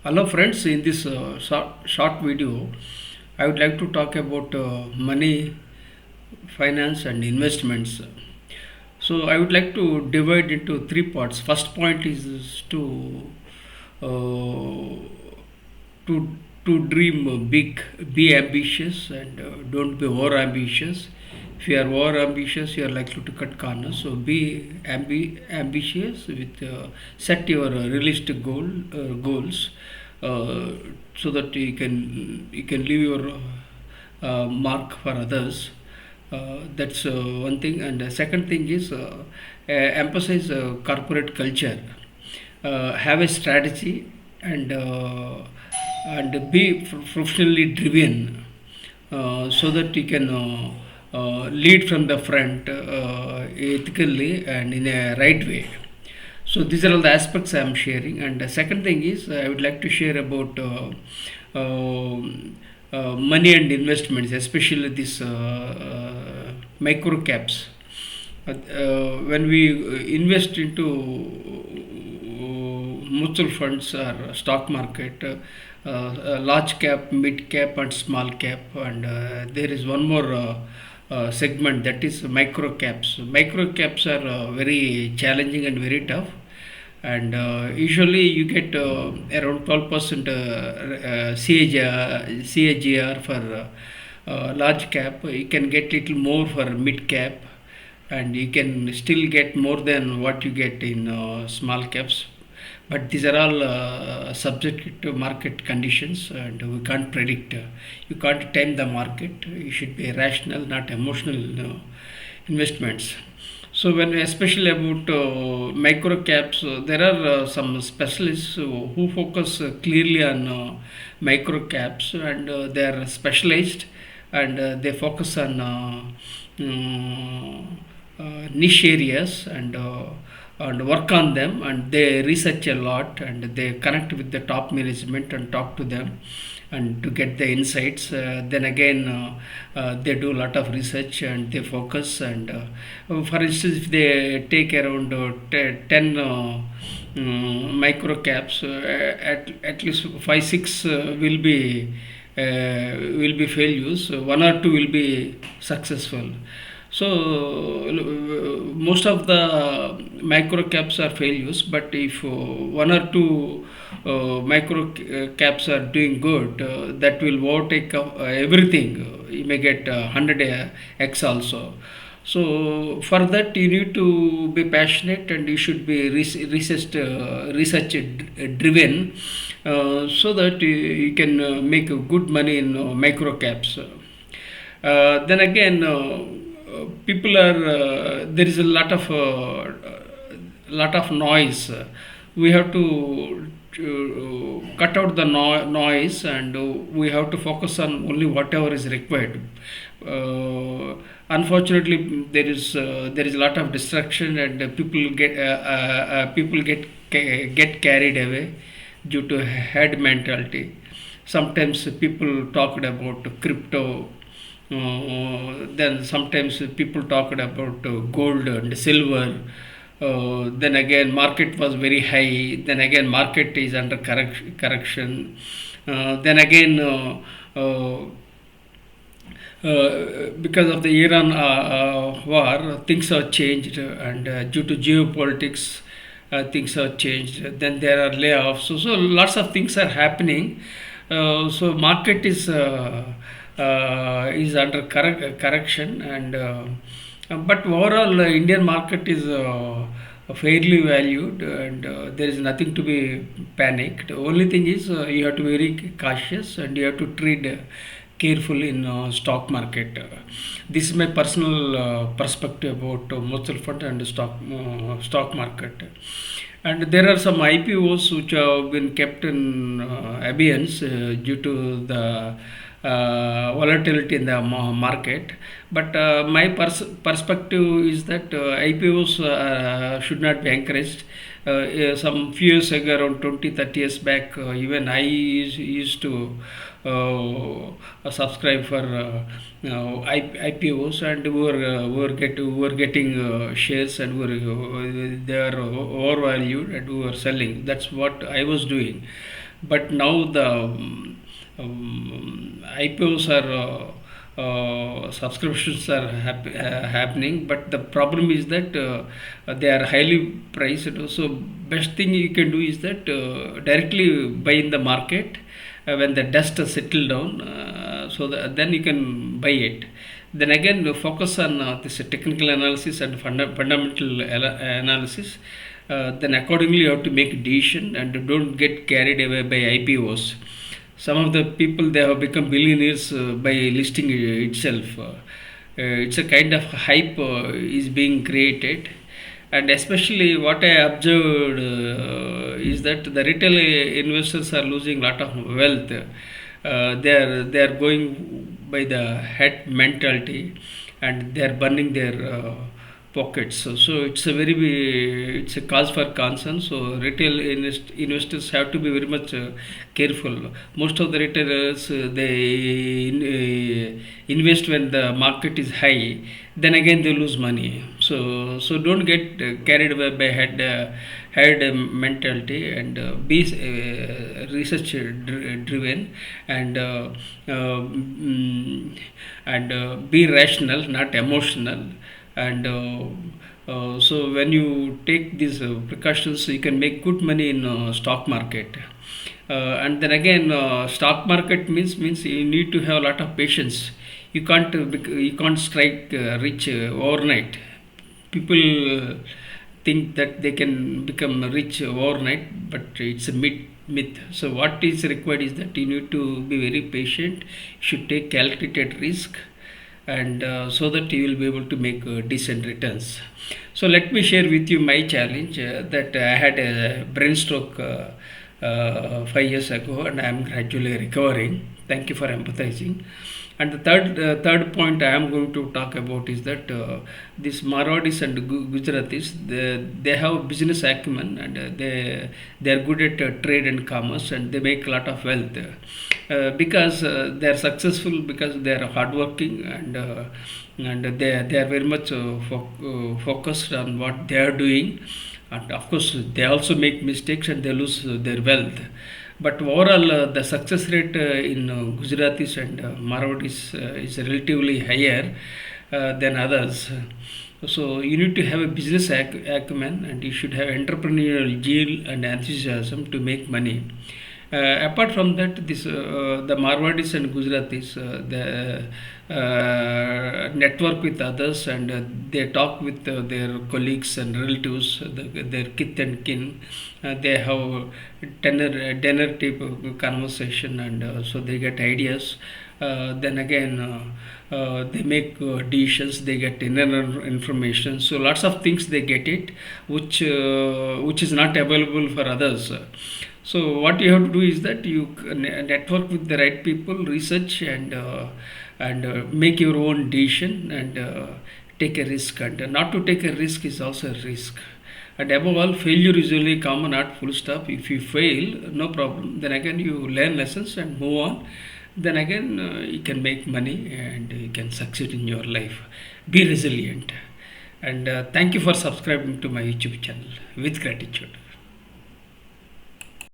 Hello friends, in this short video, I would like to talk about money, finance and investments. So I would like to divide into three parts. First point is uh, to dream big, be ambitious and don't be over ambitious. If you are over ambitious, you are likely to cut corners. So be ambitious with set your realistic goals, uh, so that you can leave your mark for others. That's one thing, and the second thing is emphasize corporate culture. Have a strategy and be professionally driven, so that you can lead from the front ethically and in a right way. So these are all the aspects I am sharing. And the second thing is I would like to share about money and investments, especially this micro caps. When we invest into mutual funds or stock market, large cap, mid cap, and small cap, and there is one more segment, that is micro caps. Micro caps are very challenging and very tough, and usually you get around 12% CAGR for large cap. You can get little more for mid cap, and you can still get more than what you get in small caps, but these are all subject to market conditions, and we can't predict. You can't time the market. You should be rational, not emotional investments. So when we especially about micro caps, there are some specialists who focus clearly on micro caps, and they are specialized, and they focus on niche areas, and work on them, and they research a lot, and they connect with the top management and talk to them and to get the insights. Then again, they do a lot of research and they focus, and for instance, if they take around 10 micro caps, at least 5 6 will be failures, one or two will be successful. So most of the micro caps are failures, but if one or two micro caps are doing good, that will overtake everything. You may get 100 x also. So for that you need to be passionate, and you should be research driven, so that you can make good money in micro caps. Then again, people are there is a lot of noise. We have to cut out the noise, and we have to focus on only whatever is required. Unfortunately, there is a lot of distraction, and people get carried away due to head mentality. Sometimes people talked about crypto, then sometimes people talked about gold and silver. Then again, market was very high. Then again, market is under correction. Then again, because of the Iran war, things have changed, and due to geopolitics, things have changed. Then there are layoffs. So lots of things are happening. So market is under correction, and but overall, Indian market is fairly valued, and there is nothing to be panicked. The only thing is you have to be very cautious, and you have to trade carefully in stock market. This is my personal perspective about mutual fund and stock market. And there are some IPOs which have been kept in abeyance due to the volatility in the market. But my perspective is that IPOs should not be encouraged. Some few years ago, around 20 30 years back, even I used to subscribe for IPOs, and we were getting shares, and they are overvalued, and we were selling. That's what I was doing. but now the IPOs are subscriptions are happening, but the problem is that they are highly priced. So best thing you can do is that directly buy in the market when the dust has settled down, then you can buy it. Then again focus on this technical analysis and fundamental analysis. Then accordingly you have to make a decision and don't get carried away by IPOs. Some of the people, they have become billionaires by listing itself. It's a kind of hype is being created, and especially what I observed is that the retail investors are losing lot of wealth. They are going by the head mentality, and they are burning their pockets. So it's a it's a cause for concern. So retail investors have to be very much careful. Most of the retailers they invest when the market is high. Then again they lose money. So don't get carried away by head mentality, and be research driven, and be rational, not emotional. And so when you take these precautions, you can make good money in stock market. And then again stock market means you need to have a lot of patience. You can't strike rich overnight. People think that they can become rich overnight, but it's a myth. So what is required is that you need to be very patient. You should take calculated risk, and so that you will be able to make decent returns. So let me share with you my challenge, that I had a brain stroke 5 years ago, and I am gradually recovering. Thank you for empathizing. And the third point I am going to talk about is that these Marwadis and Gujaratis, they have business acumen, and they are good at trade and commerce, and they make a lot of wealth because they are successful, because they are hardworking, and they are very much focused on what they are doing. And of course they also make mistakes and they lose their wealth, but overall the success rate in Gujaratis and Marwadis is relatively higher than others. So you need to have a business acumen, and you should have entrepreneurial zeal and enthusiasm to make money. Apart from that, the Marwadis and Gujaratis, the network with others, and they talk with their colleagues and relatives, their kith and kin. They have dinner type of conversation, and so they get ideas. Then again, they make decisions. They get inner information. So lots of things they get it, which is not available for others. So what you have to do is that you network with the right people, research, and make your own decision, and take a risk. And not to take a risk is also a risk. And above all, failure is only common, not full stop. If you fail, no problem. Then again, you learn lessons and move on. Then again, you can make money and you can succeed in your life. Be resilient. And thank you for subscribing to my YouTube channel. With gratitude.